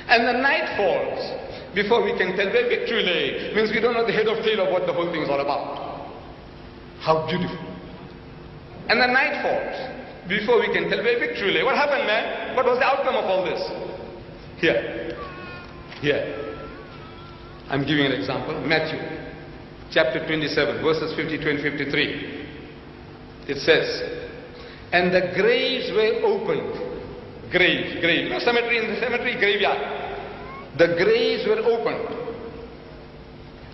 And the night falls before we can tell where victory lay. Means we don't know the head or tail of what the whole thing is all about. How beautiful. And the night falls before we can tell where victory lay. What happened, man? What was the outcome of all this? Here. I'm giving an example. Matthew chapter 27 verses 52 and 53. It says, and the graves were opened. Grave. No cemetery, in the cemetery, graveyard. The graves were opened.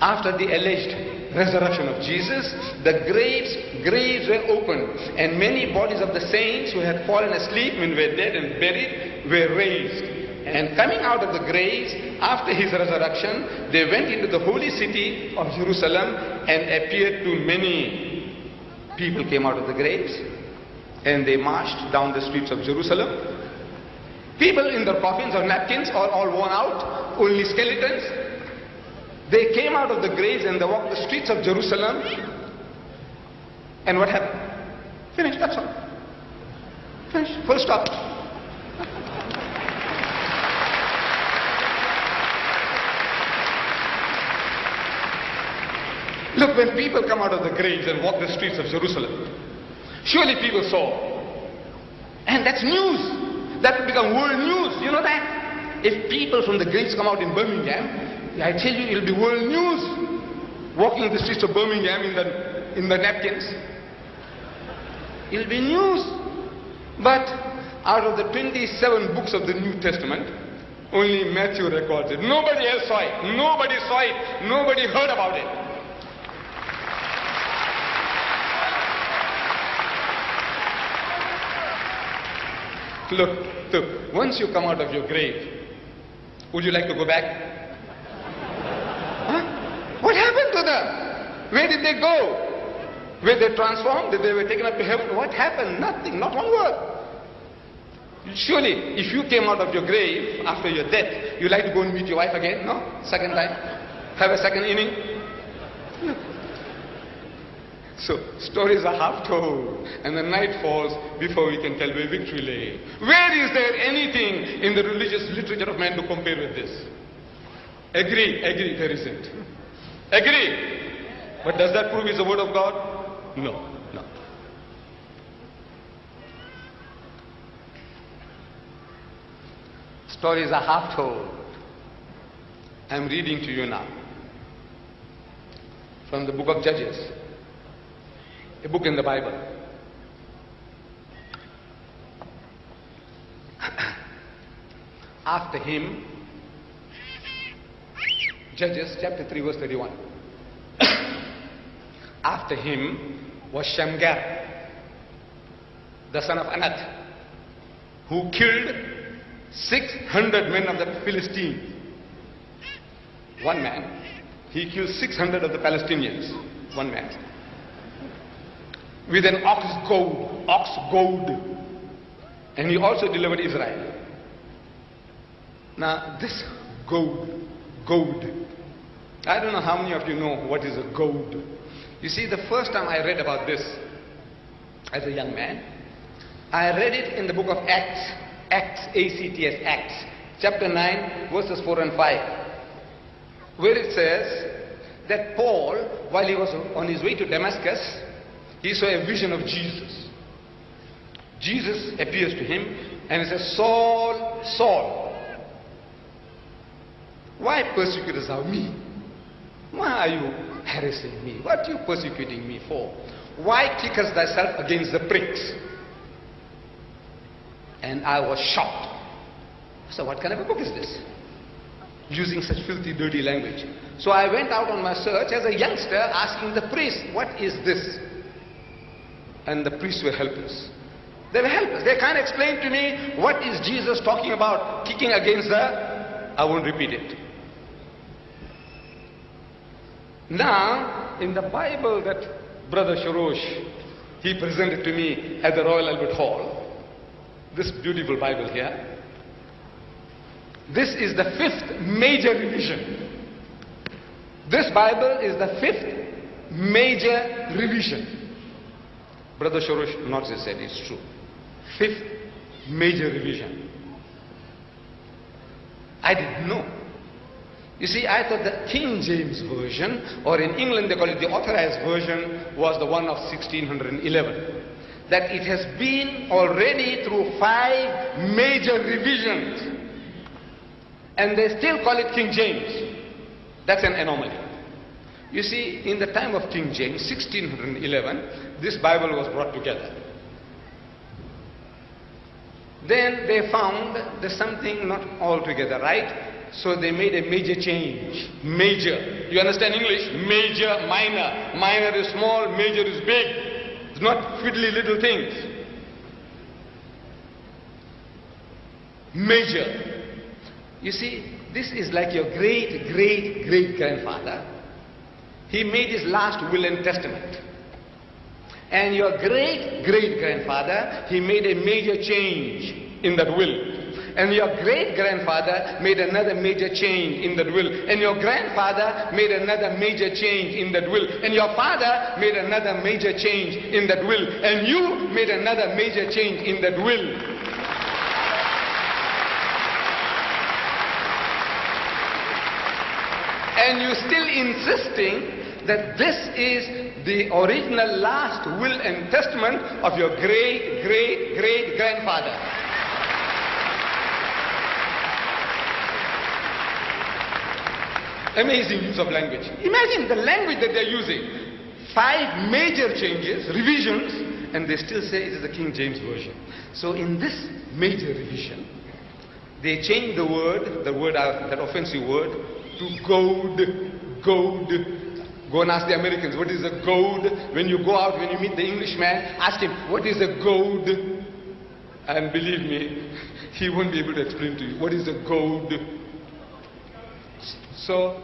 After the alleged resurrection of Jesus, the graves were opened, and many bodies of the saints who had fallen asleep and were dead and buried were raised. And coming out of the graves after his resurrection, they went into the holy city of Jerusalem and appeared to many. People came out of the graves and they marched down the streets of Jerusalem. People in their coffins or napkins, all worn out, only skeletons. They came out of the graves and they walked the streets of Jerusalem. And what happened? Finished, that's all. Finished, full stop. Look, when people come out of the graves and walk the streets of Jerusalem, surely people saw. And that's news. That will become world news. You know that? If people from the graves come out in Birmingham, I tell you, it'll be world news. Walking the streets of Birmingham in the napkins. It'll be news. But out of the 27 books of the New Testament, only Matthew records it. Nobody else saw it. Nobody saw it. Nobody heard about it. Look, once you come out of your grave, would you like to go back? Huh? What happened to them? Where did they go? Were they transformed? Did they were taken up to heaven? What happened? Nothing, not one word. Surely, if you came out of your grave after your death, you like to go and meet your wife again? No? Second time? Have a second inning? Look. So, stories are half told, and the night falls before we can tell where victory lay. Where is there anything in the religious literature of man to compare with this? Agree, there isn't. Agree. But does that prove it's the word of God? No. Stories are half told. I'm reading to you now from the book of Judges. A book in the Bible. After him, Judges chapter 3 verse 31. After him was Shamgar, the son of Anath, who killed 600 men of the Philistines. One man, he killed 600 of the Palestinians. One man. With an ox goad, and he also delivered Israel. Now this goad, I don't know how many of you know what is a goad. You see, the first time I read about this as a young man, I read it in the book of Acts, A-C-T-S, Acts, chapter 9, verses 4 and 5, where it says that Paul, while he was on his way to Damascus, he saw a vision of Jesus. Jesus appears to him and he says, Saul, Saul, why persecutest thou me? Why are you harassing me? What are you persecuting me for? Why kickest thyself against the pricks? And I was shocked. So what kind of a book is this? Using such filthy, dirty language. So I went out on my search as a youngster asking the priest, what is this? And the priests were helpless. They were helpless. They can't explain to me what is Jesus talking about, kicking against the... I won't repeat it. Now, in the Bible that Brother Shorosh, he presented to me at the Royal Albert Hall, this beautiful Bible here, this is the 5th major revision. This Bible is the 5th major revision. Brother Shorosh nods his head, it's true. 5th major revision. I didn't know. You see, I thought the King James Version, or in England they call it the Authorized Version, was the one of 1611. That it has been already through 5 major revisions, and they still call it King James. That's an anomaly. You see, in the time of King James, 1611, this Bible was brought together. Then they found there's something not altogether right, so they made a major change. Major. You understand English? Major, minor. Minor is small, major is big. It's not fiddly little things. Major. You see, this is like your great-great-great-grandfather. He made his last will and testament. And your great-great-grandfather, he made a major change in that will. And your great-grandfather made another major change in that will. And your grandfather made another major change in that will. And your father made another major change in that will. And you made another major change in that will. And you're still insisting that this is the original last will and testament of your great-great-great-grandfather. Amazing use of language. Imagine the language that they're using. 5 major changes, revisions, and they still say it is the King James Version. So in this major revision, they changed the word, that offensive word, to goad. Goad. Go and ask the Americans, what is a goad? When you go out, when you meet the Englishman, ask him, what is a goad? And believe me, he won't be able to explain to you, what is a goad? So,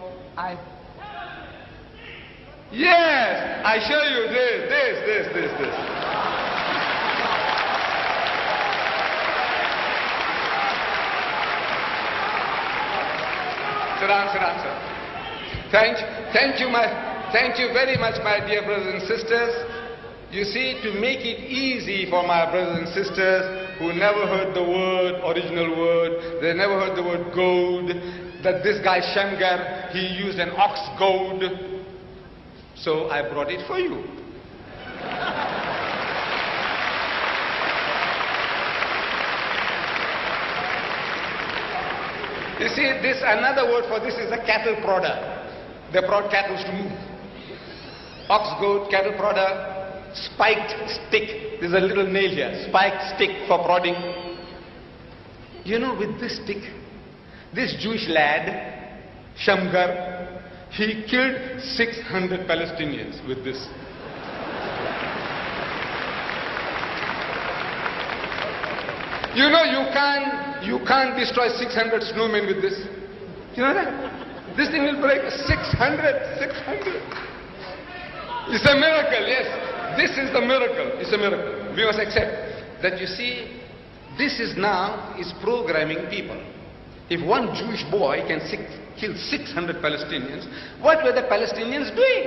yes, I show you this. Sit down, sir. Thank you very much, my dear brothers and sisters. You see, to make it easy for my brothers and sisters who never heard the word, original word, they never heard the word goad, that this guy Shamgar, he used an ox goad. So I brought it for you. You see, this another word for this is a cattle prodder. They prod cattle to move. Ox goad, cattle prodder, spiked stick. There's a little nail here. Spiked stick for prodding. You know, with this stick, this Jewish lad, Shamgar, he killed 600 Palestinians with this. You know, you can't destroy 600 snowmen with this. You know that? This thing will break 600. It's a miracle, yes. This is the miracle. It's a miracle. We must accept that, you see, this is programming people. If one Jewish boy can kill 600 Palestinians, what were the Palestinians doing?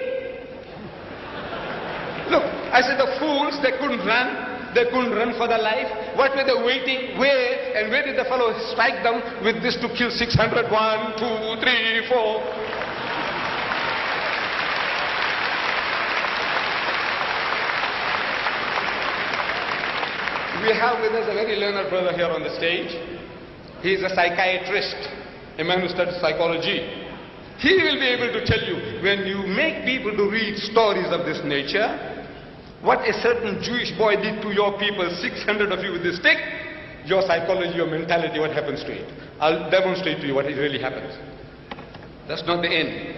Look, I said the fools, they couldn't run. They couldn't run for their life. What were they waiting? Where did the fellow strike them with this to kill 600? 1, 2, 3, 4. We have with us a very learned brother here on the stage. He is a psychiatrist, a man who studies psychology. He will be able to tell you, when you make people to read stories of this nature, what a certain Jewish boy did to your people, 600 of you with this stick, your psychology, your mentality, what happens to it. I'll demonstrate to you what it really happens. That's not the end.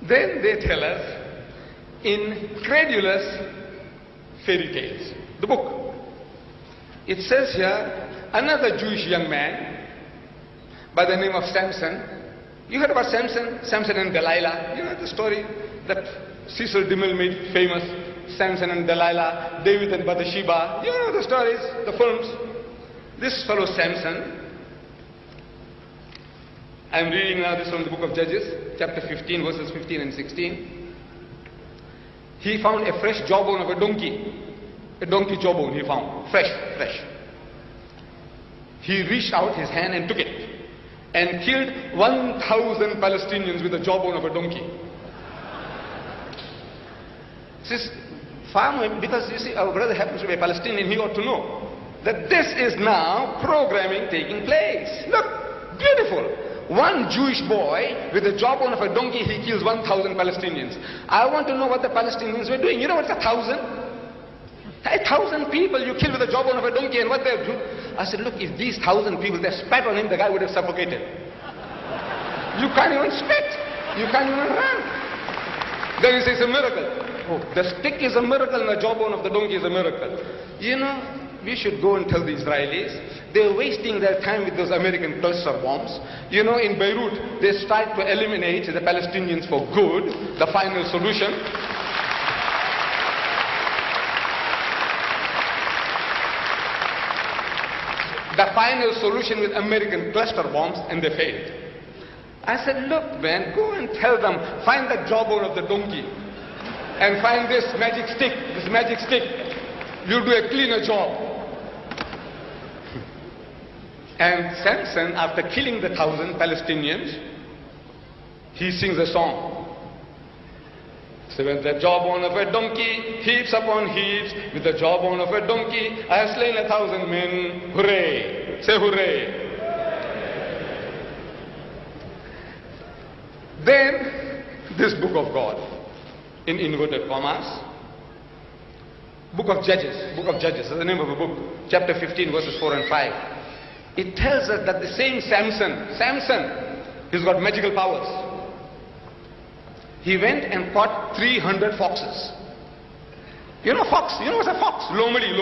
Then they tell us incredulous fairy tales. The book. It says here, another Jewish young man by the name of Samson. You heard about Samson? Samson and Delilah. You know the story that Cecil DeMille made famous. Samson and Delilah, David and Bathsheba. You know the stories, the films. This fellow Samson, I'm reading now this from the book of Judges, chapter 15, verses 15 and 16. He found a fresh jawbone of a donkey A donkey jawbone he found, fresh. He reached out his hand and took it and killed 1,000 Palestinians with the jawbone of a donkey. This is far more, because you see, our brother happens to be a Palestinian, he ought to know that this is now programming taking place. Look, beautiful. One Jewish boy with the jawbone of a donkey, he kills 1,000 Palestinians. I want to know what the Palestinians were doing. You know what's 1,000? 1,000 people you kill with the jawbone of a donkey, and what they do? I said, look, if these 1,000 people, they spat on him, the guy would have suffocated. You can't even spit. You can't even run. Then he says it's a miracle. Oh, the stick is a miracle and the jawbone of the donkey is a miracle. You know, we should go and tell the Israelis, they're wasting their time with those American cluster bombs. You know, in Beirut, they tried to eliminate the Palestinians for good, the final solution. The final solution with American cluster bombs, and they failed. I said, look man, go and tell them, find the jawbone of the donkey and find this magic stick, you'll do a cleaner job. And Samson, after killing the 1,000 Palestinians, he sings a song. So when the jawbone of a donkey, heaps upon heaps, with the jawbone of a donkey, I have slain 1,000 men, hooray! Say hooray! Then, this book of God, in inverted commas, book of Judges is the name of a book, chapter 15, verses 4 and 5. It tells us that the same Samson, he's got magical powers. He went and caught 300 foxes. You know fox? You know what's a fox? Lomeli.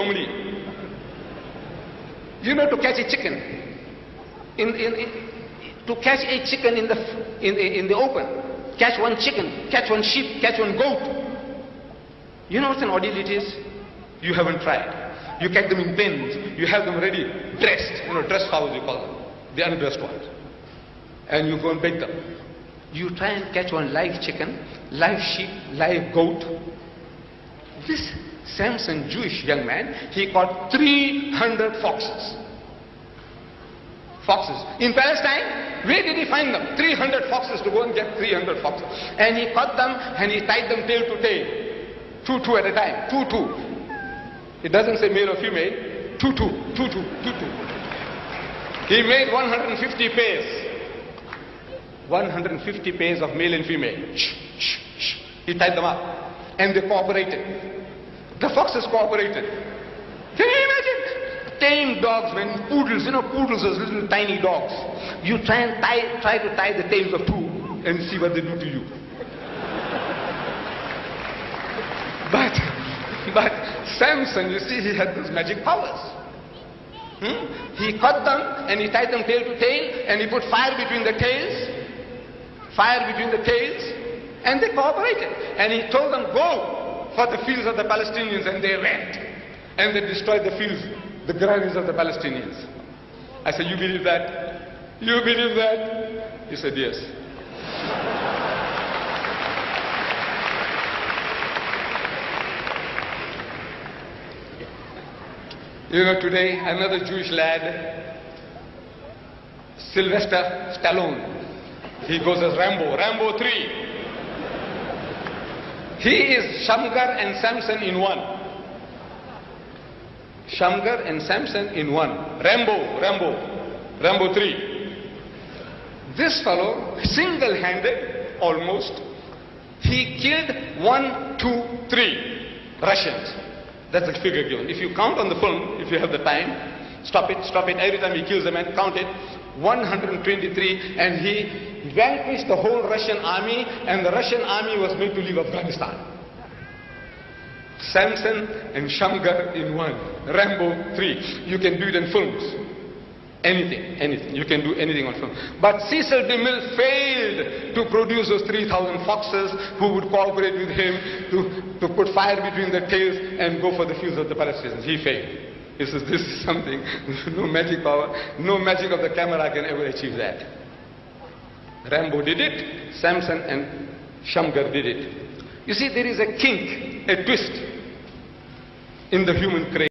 You know, to catch a chicken. To catch a chicken in the open. Catch one chicken, catch one sheep, catch one goat. You know what an ordeal it is? You haven't tried. You catch them in pens. You have them ready, dressed. You know, dressed fowls you call them. The undressed ones. And you go and bake them. You try and catch one live chicken, live sheep, live goat. This Samson, Jewish young man, he caught 300 foxes. In Palestine, where did he find them? 300 foxes, to go and get 300 foxes. And he caught them and he tied them tail to tail. Two at a time. Two. It doesn't say male or female. Two. He made 150 pairs. 150 pairs of male and female. He tied them up. And they cooperated. The foxes cooperated. Can you imagine? Tame dogs, man, poodles, you know, poodles, those little tiny dogs. You try to tie the tails of two and see what they do to you. But Samson, you see, he had those magic powers. He caught them and he tied them tail to tail and he put fire between the tails. And they cooperated. And he told them, go for the fields of the Palestinians, and they went. And they destroyed the fields, the granaries of the Palestinians. I said, you believe that? You believe that? He said, yes. You know, today, another Jewish lad, Sylvester Stallone, he goes as Rambo 3. He is Shamgar and Samson in one. Shamgar and Samson in one. Rambo 3. This fellow, single-handed, almost, he killed 1, 2, 3 Russians. That's the figure given. If you count on the film, if you have the time, stop it. Every time he kills a man, count it. 123, and he vanquished the whole Russian army, and the Russian army was made to leave Afghanistan. Samson and Shamgar in one. Rambo 3. You can do it in films. Anything. You can do anything on film. But Cecil DeMille failed to produce those 3,000 foxes who would cooperate with him to put fire between their tails and go for the fields of the Palestinians. He failed. He says, this is something, no magic power, no magic of the camera can ever achieve that. Rambo did it, Samson and Shamgar did it. You see, there is a kink, a twist. in the human creation.